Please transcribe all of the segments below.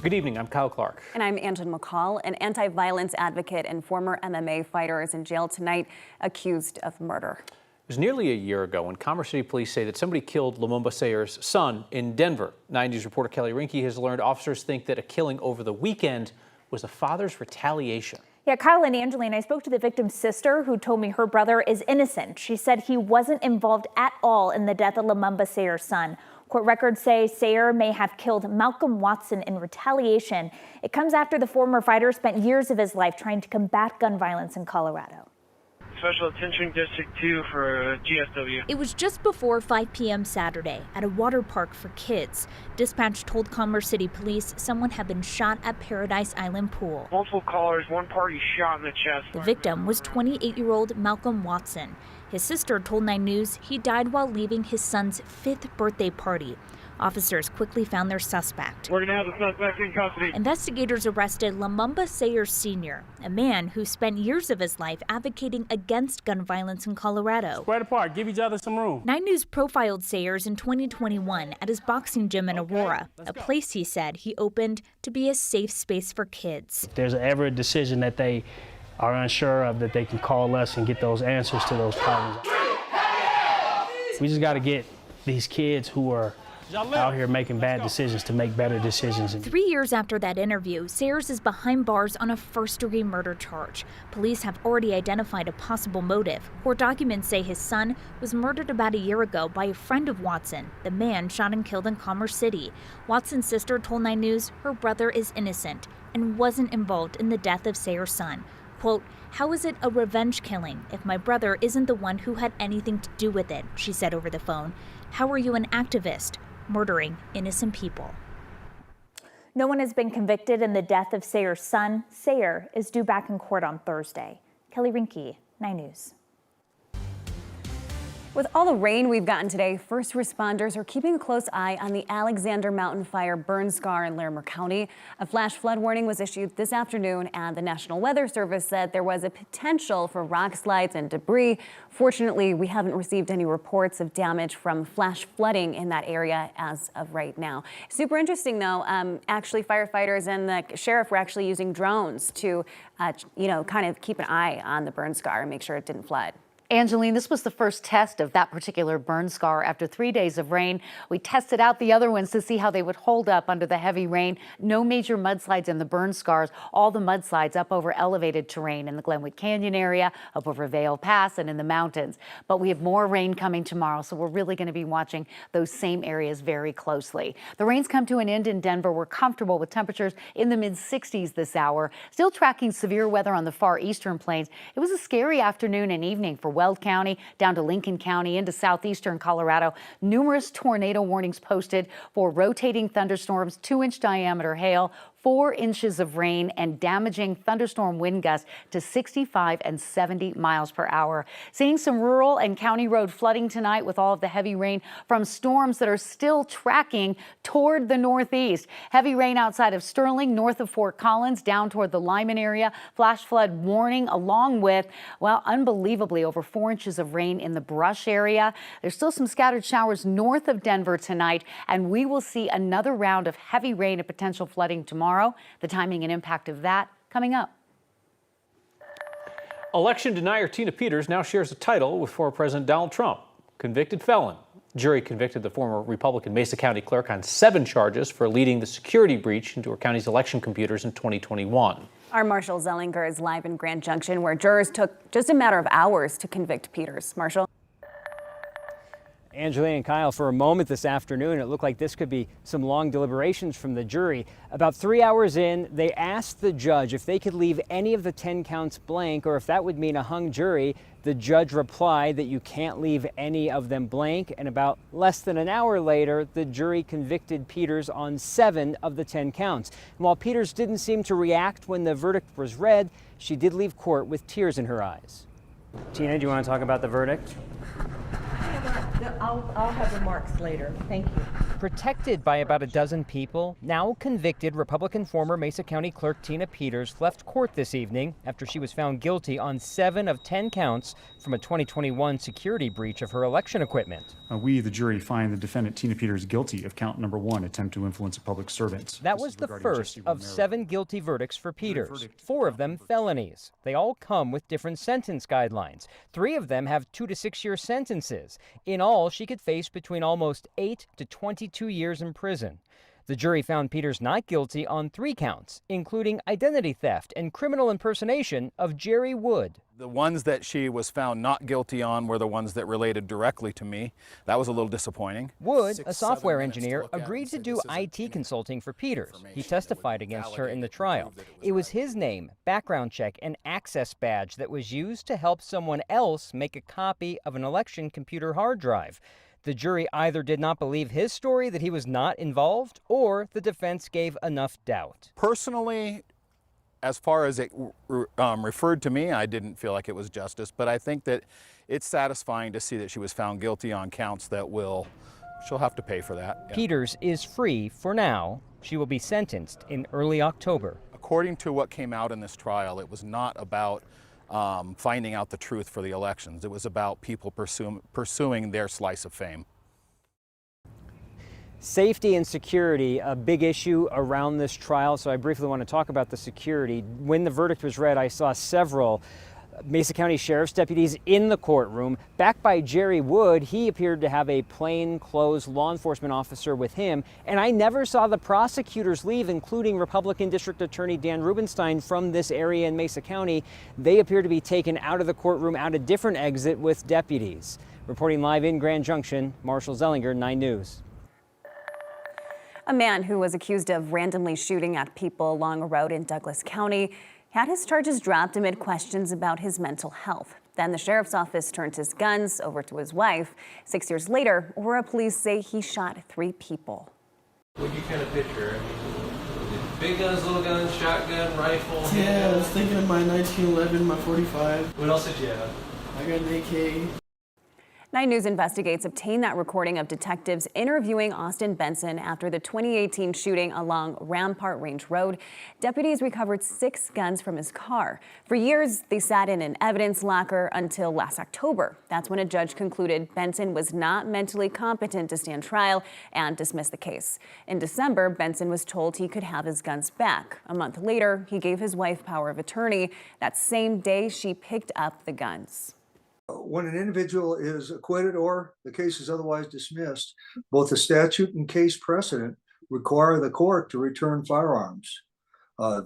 Good evening, I'm Kyle Clark. And I'm Angela McCall. An anti-violence advocate and former MMA fighter is in jail tonight, accused of murder. It was nearly a year ago when Commerce City police say that somebody killed Lumumba Sayer's son in Denver. 9 News reporter Kelly Rinke has learned officers think that a killing over the weekend was the father's retaliation. Yeah, Kyle and Angeline, I spoke to the victim's sister who told me her brother is innocent. She said he wasn't involved at all in the death of Lumumba Sayer's son. Court records say Sayer may have killed Malcolm Watson in retaliation. It comes after the former fighter spent years of his life trying to combat gun violence in Colorado. Special Attention District 2 for GSW. It was just before 5 p.m. Saturday at a water park for kids. Dispatch told Commerce City police someone had been shot at Paradise Island Pool. Multiple callers, one party shot in the chest. The victim was 28-year-old Malcolm Watson. His sister told 9 News he died while leaving his son's 5th birthday party. Officers quickly found their suspect. We're going to have the suspect in custody. Investigators arrested Lumumba Sayer Sr., a man who spent years of his life advocating against gun violence in Colorado. Square apart, give each other some room. 9 News profiled Sayers in 2021 at his boxing gym in Aurora, a place he said he opened to be a safe space for kids. If there's ever a decision that they are unsure of, that they can call us and get those answers to those problems. We just got to get these kids who are out here making bad decisions to make better decisions. 3 years after that interview, Sayers is behind bars on a first-degree murder charge. Police have already identified a possible motive. Court documents say his son was murdered about a year ago by a friend of Watson, the man shot and killed in Commerce City. Watson's sister told 9 News her brother is innocent and wasn't involved in the death of Sayers' son. Quote, "How is it a revenge killing if my brother isn't the one who had anything to do with it?" she said over the phone. "How are you an activist murdering innocent people?" No one has been convicted in the death of Sayer's son. Sayer is due back in court on Thursday. Kelly Rinke, 9 News. With all the rain we've gotten today, first responders are keeping a close eye on the Alexander Mountain Fire burn scar in Larimer County. A flash flood warning was issued this afternoon, and the National Weather Service said there was a potential for rock slides and debris. Fortunately, we haven't received any reports of damage from flash flooding in that area as of right now. Super interesting, though. Actually, firefighters and the sheriff were actually using drones to, kind of keep an eye on the burn scar and make sure it didn't flood. Angeline, this was the first test of that particular burn scar after 3 days of rain. We tested out the other ones to see how they would hold up under the heavy rain. No major mudslides in the burn scars. All the mudslides up over elevated terrain in the Glenwood Canyon area, up over Vail Pass, and in the mountains. But we have more rain coming tomorrow, so we're really going to be watching those same areas very closely. The rain's come to an end in Denver. We're comfortable with temperatures in the mid-60s this hour. Still tracking severe weather on the far eastern plains. It was a scary afternoon and evening for Weld County, down to Lincoln County, into southeastern Colorado. Numerous tornado warnings posted for rotating thunderstorms, 2-inch diameter hail, 4 inches of rain, and damaging thunderstorm wind gusts to 65 and 70 miles per hour. Seeing some rural and county road flooding tonight with all of the heavy rain from storms that are still tracking toward the northeast. Heavy rain outside of Sterling, north of Fort Collins, down toward the Lyman area. Flash flood warning along with, well, unbelievably over 4 inches of rain in the Brush area. There's still some scattered showers north of Denver tonight, and we will see another round of heavy rain and potential flooding tomorrow. The timing and impact of that coming up. Election denier Tina Peters now shares a title with former President Donald Trump, convicted felon. Jury convicted the former Republican Mesa County clerk on 7 charges for leading the security breach into her county's election computers in 2021. Our Marshall Zellinger is live in Grand Junction, where jurors took just a matter of hours to convict Peters. Marshall? Angeline and Kyle, for a moment this afternoon, it looked like this could be some long deliberations from the jury. About 3 hours in, they asked the judge if they could leave any of the 10 counts blank or if that would mean a hung jury. The judge replied that you can't leave any of them blank, and about less than an hour later, the jury convicted Peters on 7 of the 10 counts. And while Peters didn't seem to react when the verdict was read, she did leave court with tears in her eyes. Tina, do you want to talk about the verdict? I'll have remarks later. Thank you. Protected by about a dozen people, now convicted Republican former Mesa County Clerk Tina Peters left court this evening after she was found guilty on 7 of 10 counts from a 2021 security breach of her election equipment. We, the jury, find the defendant Tina Peters guilty of count number 1, attempt to influence a public servant. That was the first of 7 guilty verdicts for Peters, 4 of them felonies. They all come with different sentence guidelines. 3 of them have 2 to 6 year sentences. In all, she could face between almost 8 to 22 years in prison. The jury found Peters not guilty on 3 counts, including identity theft and criminal impersonation of Jerry Wood. The ones that she was found not guilty on were the ones that related directly to me. That was a little disappointing. Wood, a software engineer, agreed to do IT consulting for Peters. He testified against her in the trial. It was his name, background check, and access badge that was used to help someone else make a copy of an election computer hard drive. The jury either did not believe his story that he was not involved, or the defense gave enough doubt. Personally, as far as it referred to me, I didn't feel like it was justice, but I think that it's satisfying to see that she was found guilty on counts that she'll have to pay for that. Yeah. Peters is free for now. She will be sentenced in early October. According to what came out in this trial, it was not about finding out the truth for the elections. It was about people pursuing their slice of fame. Safety and security, a big issue around this trial, so I briefly want to talk about the security. When the verdict was read, I saw several Mesa County Sheriff's deputies in the courtroom. Backed by Jerry Wood, he appeared to have a plainclothes law enforcement officer with him, and I never saw the prosecutors leave, including Republican District Attorney Dan Rubenstein from this area in Mesa County. They appear to be taken out of the courtroom out a different exit with deputies. Reporting live in Grand Junction, Marshall Zellinger, 9 News. A man who was accused of randomly shooting at people along a road in Douglas County had his charges dropped amid questions about his mental health. Then the sheriff's office turned his guns over to his wife. 6 years later, Aurora police say he shot 3 people. What do you kind of picture? I mean, big guns, little guns, shotgun, rifle? Yeah, I was thinking of my 1911, my 45. What else did you have? I got an AK. 9 News Investigates obtained that recording of detectives interviewing Austin Benson after the 2018 shooting along Rampart Range Road. Deputies recovered 6 guns from his car. For years, they sat in an evidence locker until last October. That's when a judge concluded Benson was not mentally competent to stand trial and dismissed the case. In December, Benson was told he could have his guns back. A month later, he gave his wife power of attorney. That same day, she picked up the guns. When an individual is acquitted or the case is otherwise dismissed, both the statute and case precedent require the court to return firearms.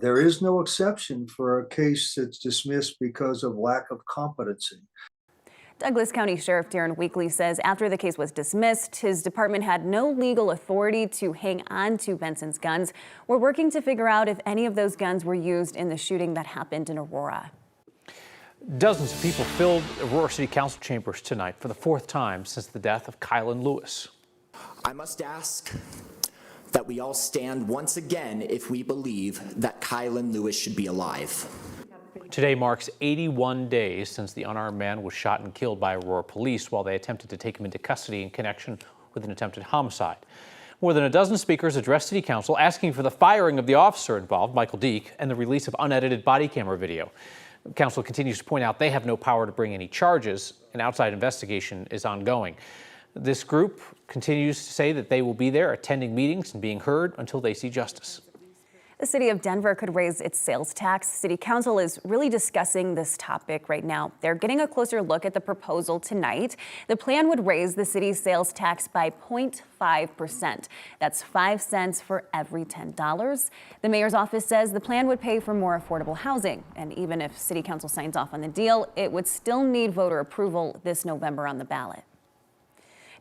There is no exception for a case that's dismissed because of lack of competency. Douglas County Sheriff Darren Weekly says after the case was dismissed, his department had no legal authority to hang on to Benson's guns. We're working to figure out if any of those guns were used in the shooting that happened in Aurora. Dozens of people filled Aurora City Council chambers tonight for the 4th time since the death of Kylan Lewis. I must ask that we all stand once again if we believe that Kylan Lewis should be alive. Today marks 81 days since the unarmed man was shot and killed by Aurora police while they attempted to take him into custody in connection with an attempted homicide. More than a dozen speakers addressed City Council asking for the firing of the officer involved, Michael Deek, and the release of unedited body camera video. Council continues to point out they have no power to bring any charges. An outside investigation is ongoing. This group continues to say that they will be there attending meetings and being heard until they see justice. The city of Denver could raise its sales tax. City Council is really discussing this topic right now. They're getting a closer look at the proposal tonight. The plan would raise the city's sales tax by 0.5%. That's 5 cents for every $10. The mayor's office says the plan would pay for more affordable housing. And even if City Council signs off on the deal, it would still need voter approval this November on the ballot.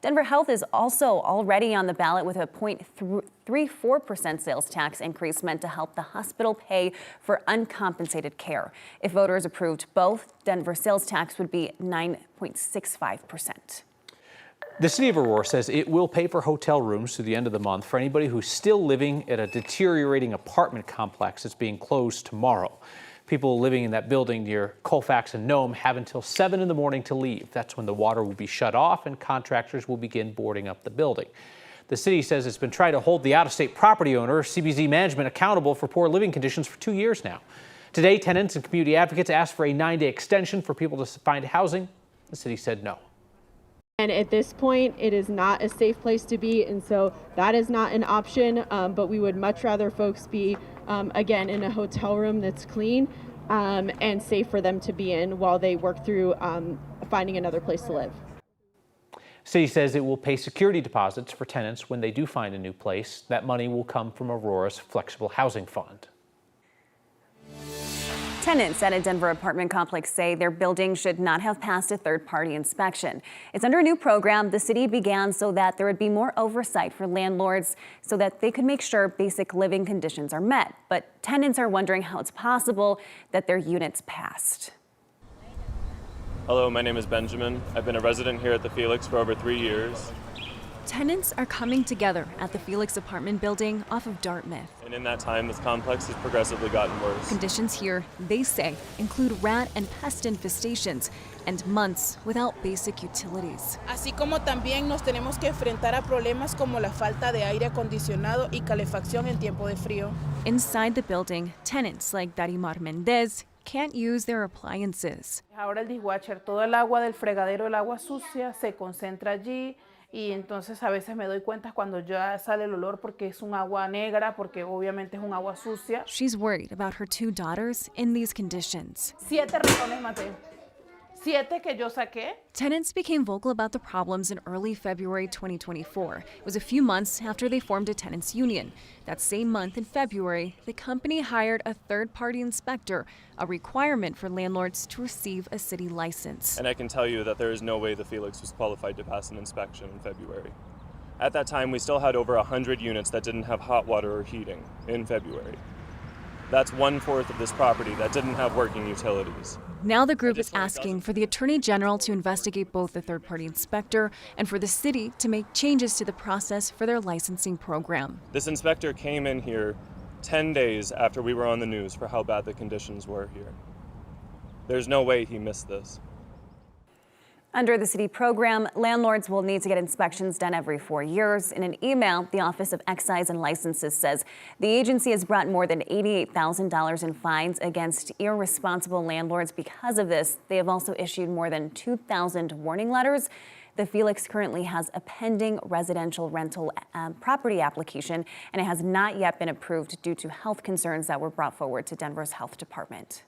Denver Health is also already on the ballot with a 0.34% sales tax increase meant to help the hospital pay for uncompensated care. If voters approved both, Denver sales tax would be 9.65%. The city of Aurora says it will pay for hotel rooms through the end of the month for anybody who's still living at a deteriorating apartment complex that's being closed tomorrow. People living in that building near Colfax and Nome have until 7 in the morning to leave. That's when the water will be shut off and contractors will begin boarding up the building. The city says it's been trying to hold the out-of-state property owner, CBZ Management, accountable for poor living conditions for 2 years now. Today, tenants and community advocates asked for a 9-day extension for people to find housing. The city said no. And at this point, it is not a safe place to be, and so that is not an option, but we would much rather folks be, again, in a hotel room that's clean and safe for them to be in while they work through finding another place to live. City says it will pay security deposits for tenants when they do find a new place. That money will come from Aurora's Flexible Housing Fund. Tenants at a Denver apartment complex say their building should not have passed a third-party inspection. It's under a new program the city began so that there would be more oversight for landlords so that they could make sure basic living conditions are met. But tenants are wondering how it's possible that their units passed. Hello, my name is Benjamin. I've been a resident here at the Felix for over 3 years. Tenants are coming together at the Felix apartment building off of Dartmouth. And in that time, this complex has progressively gotten worse. Conditions here, they say, include rat and pest infestations and months without basic utilities. Así como también nos tenemos que enfrentar a problemas como la falta de aire acondicionado y calefacción en tiempo de frío. Inside the building, tenants like Darimar Mendez can't use their appliances. Ahora el dishwasher, todo el agua del fregadero, el agua sucia, se concentra allí. Y entonces a veces me doy cuenta cuando ya sale el olor porque es un agua negra, porque obviamente es un agua sucia. She's worried about her 2 daughters in these conditions. 7 ratones maté. 7 que yo saqué. Tenants became vocal about the problems in early February 2024. It was a few months after they formed a tenants union. That same month in February, the company hired a third-party inspector, a requirement for landlords to receive a city license. And I can tell you that there is no way the Felix was qualified to pass an inspection in February. At that time, we still had over 100 units that didn't have hot water or heating in February. That's 1/4 of this property that didn't have working utilities. Now the group is asking for the Attorney General to investigate both the third-party inspector and for the city to make changes to the process for their licensing program. This inspector came in here 10 days after we were on the news for how bad the conditions were here. There's no way he missed this. Under the city program, landlords will need to get inspections done every 4 years. In an email, the Office of Excise and Licenses says the agency has brought more than $88,000 in fines against irresponsible landlords because of this. They have also issued more than 2,000 warning letters. The Felix currently has a pending residential rental property application, and it has not yet been approved due to health concerns that were brought forward to Denver's health department.